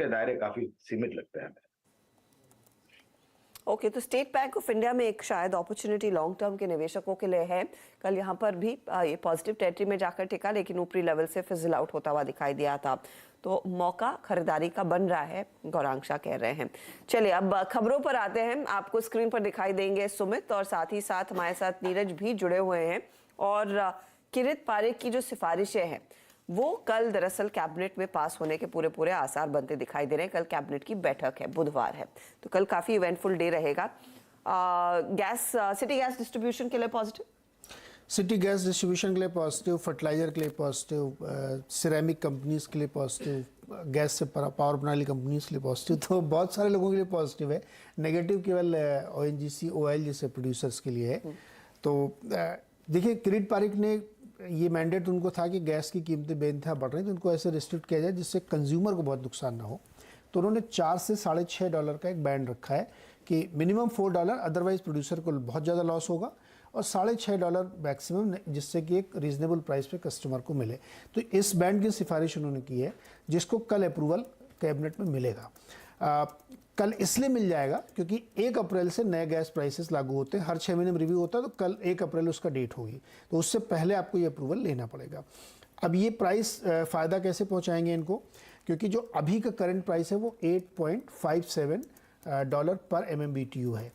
के दायरे काफी सीमित लगते हैं। ओके, तो स्टेट बैंक ऑफ इंडिया में एक शायद अपॉर्चुनिटी लॉन्ग टर्म के निवेशकों के लिए है। कल यहाँ पर भी ये पॉजिटिव टेरिटरी में जाकर टिका, लेकिन ऊपरी लेवल से फिजल आउट होता हुआ दिखाई दिया था। तो मौका खरीदारी का बन रहा है, गौरांग शाह कह रहे हैं। चलिए अब खबरों पर आते हैं। आपको स्क्रीन पर दिखाई देंगे सुमित, और साथ ही साथ हमारे साथ नीरज भी जुड़े हुए हैं। और किरित पारेख की जो सिफारिशें हैं वो कल दरअसल कैबिनेट में पास होने के पूरे आसार बनते दिखाई दे रहे हैं। कल कैबिनेट की बैठक है, बुधवार है, तो कल काफी इवेंटफुल डे रहेगा। सिटी गैस डिस्ट्रीब्यूशन के लिए पॉजिटिव, सिटी गैस डिस्ट्रीब्यूशन के लिए पॉजिटिव, फर्टिलाइजर के लिए पॉजिटिव, सिरेमिक कंपनीज के लिए पॉजिटिव, गैस से पावर प्रणाली कंपनीज के लिए पॉजिटिव। तो बहुत सारे लोगों के लिए पॉजिटिव है। नेगेटिव केवल ओएनजीसी ओएल जैसे प्रोड्यूसर्स के लिए है। तो देखिए, किरीट पारेख ने ये मैंडेट उनको था कि गैस की कीमतें बेइंतहा बढ़ रही, तो उनको ऐसे रिस्ट्रिक्ट किया जाए जिससे कंज्यूमर को बहुत नुकसान ना हो। तो उन्होंने $4 से $6.5 का एक बैंड रखा है कि मिनिमम $4, अदरवाइज प्रोड्यूसर को बहुत ज़्यादा लॉस होगा, और $6.5 मैक्सिमम, जिससे कि एक रीजनेबल प्राइस पे कस्टमर को मिले। तो इस बैंड की सिफारिश उन्होंने की है, जिसको कल अप्रूवल कैबिनेट में मिलेगा। कल इसलिए मिल जाएगा क्योंकि 1 अप्रैल से नए गैस प्राइसेस लागू होते हैं। हर 6 महीने में रिव्यू होता है, तो कल 1 अप्रैल उसका डेट होगी, तो उससे पहले आपको ये अप्रूवल लेना पड़ेगा। अब ये प्राइस फ़ायदा कैसे पहुंचाएंगे इनको, क्योंकि जो अभी का करंट प्राइस है वो $8.57 पर MMBTU है,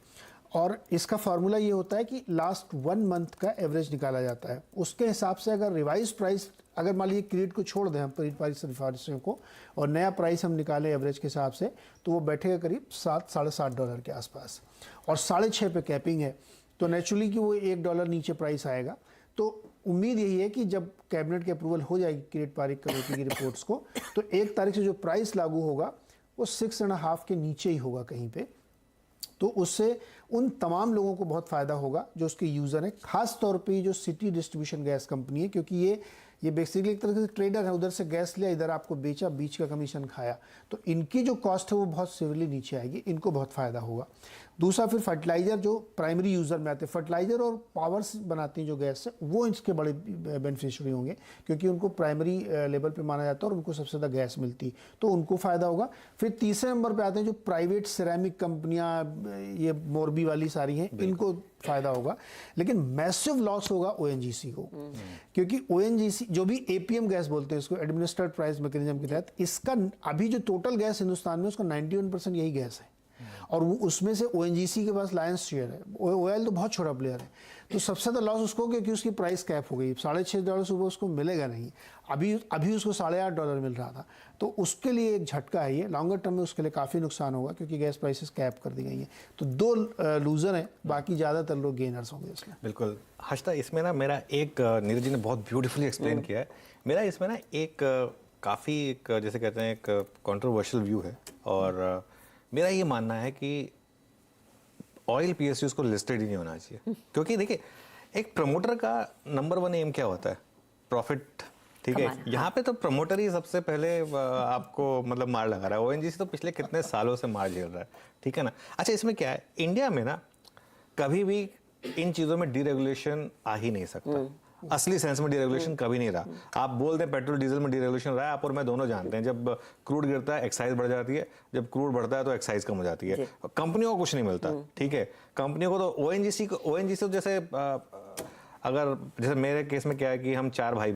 और इसका फार्मूला ये होता है कि लास्ट 1 मंथ का एवरेज निकाला जाता है। उसके हिसाब से अगर रिवाइज प्राइस, अगर मान लीजिए क्रीड को छोड़ दें हम, किरीट पारेख सिफारिशों को, और नया प्राइस हम निकालें एवरेज के हिसाब से, तो वो बैठेगा करीब $7-7.5 के आसपास, और 6.5 पे कैपिंग है। तो नेचुरली कि वो $1 नीचे प्राइस आएगा। तो उम्मीद यही है कि जब कैबिनेट की अप्रूवल हो जाएगी किरीट पारेख कमेटी की रिपोर्ट्स को, तो 1 तारीख से जो प्राइस लागू होगा वो 6.5 के नीचे ही होगा कहीं पे। तो उससे उन तमाम लोगों को बहुत फ़ायदा होगा जो उसके यूज़र हैं, ख़ास तौर पे जो सिटी डिस्ट्रीब्यूशन गैस कंपनी है, क्योंकि ये बेसिकली एक तरह से ट्रेडर है, उधर से गैस लिया, इधर आपको बेचा, बीच का कमीशन खाया, तो इनकी जो कॉस्ट है वो बहुत सिवियरली नीचे आएगी, इनको बहुत फ़ायदा होगा। दूसरा, फिर फर्टिलाइज़र जो प्राइमरी यूज़र में आते हैं, फर्टिलाइज़र और पावर्स बनाती हैं जो गैस से, वो इसके बड़े बेनिफिशियरी होंगे, क्योंकि उनको प्राइमरी लेवल पे माना जाता है और उनको सबसे ज़्यादा गैस मिलती, तो उनको फ़ायदा होगा। फिर तीसरे नंबर पे आते हैं जो प्राइवेट सिरेमिक कंपनियाँ, ये मोरबी वाली सारी हैं, इनको फ़ायदा होगा। लेकिन मैसिव लॉस होगा ओएनजीसी को, क्योंकि ओएनजीसी जो भी एपीएम गैस बोलते हैं इसको, एडमिनिस्ट्रेड प्राइस मैकेनिज्म के तहत, इसका अभी जो टोटल गैस हिंदुस्तान में उसका 91% यही गैस है, और वो उसमें से ओएनजीसी के पास लायंस शेयर है। ओएल तो बहुत छोटा प्लेयर है, तो सबसे ज़्यादा लॉस उसको, क्योंकि उसकी प्राइस कैप हो गई, $6.5 सुबह उसको मिलेगा नहीं। अभी उसको $8.5 मिल रहा था, तो उसके लिए एक झटका है ये। लॉन्गर टर्म में उसके लिए काफ़ी नुकसान होगा, क्योंकि गैस प्राइसेस कैप कर दी गई हैं। तो 2 लूज़र हैं, बाकी ज़्यादातर लोग गेनर्स होंगे इसमें। बिल्कुल हर्षदा, इसमें ना मेरा एक, नीरज जी ने बहुत ब्यूटीफुली एक्सप्लेन किया है, मेरा इसमें ना एक काफ़ी एक जैसे कहते हैं एक कंट्रोवर्शियल व्यू है, और मेरा ये मानना है कि ऑयल पीएसयूज को लिस्टेड ही नहीं होना चाहिए। क्योंकि देखिए, एक प्रमोटर का नंबर 1 एम क्या होता है? प्रॉफिट, ठीक है। यहाँ पे तो प्रमोटर ही सबसे पहले आपको मतलब मार लगा रहा है। ओएनजीसी तो पिछले कितने सालों से मार झेल रहा है, ठीक है ना। अच्छा, इसमें क्या है, इंडिया में ना कभी भी इन चीज़ों में डीरेगुलेशन आ ही नहीं सकता। असली सेंस में डीरेगुलेशन कभी नहीं रहा। आप बोल दें पेट्रोल डीजल में डीरेगुलेशन रहा है, आप और मैं दोनों जानते हैं, जब क्रूड गिरता है एक्साइज बढ़ जाती है, जब क्रूड बढ़ता है तो एक्साइज कम हो जाती है। कंपनियों को कुछ नहीं मिलता, ठीक है। कंपनियों को तो ओएनजीसी तो जैसे अगर जैसे मेरे केस में क्या है कि हम 4 भाई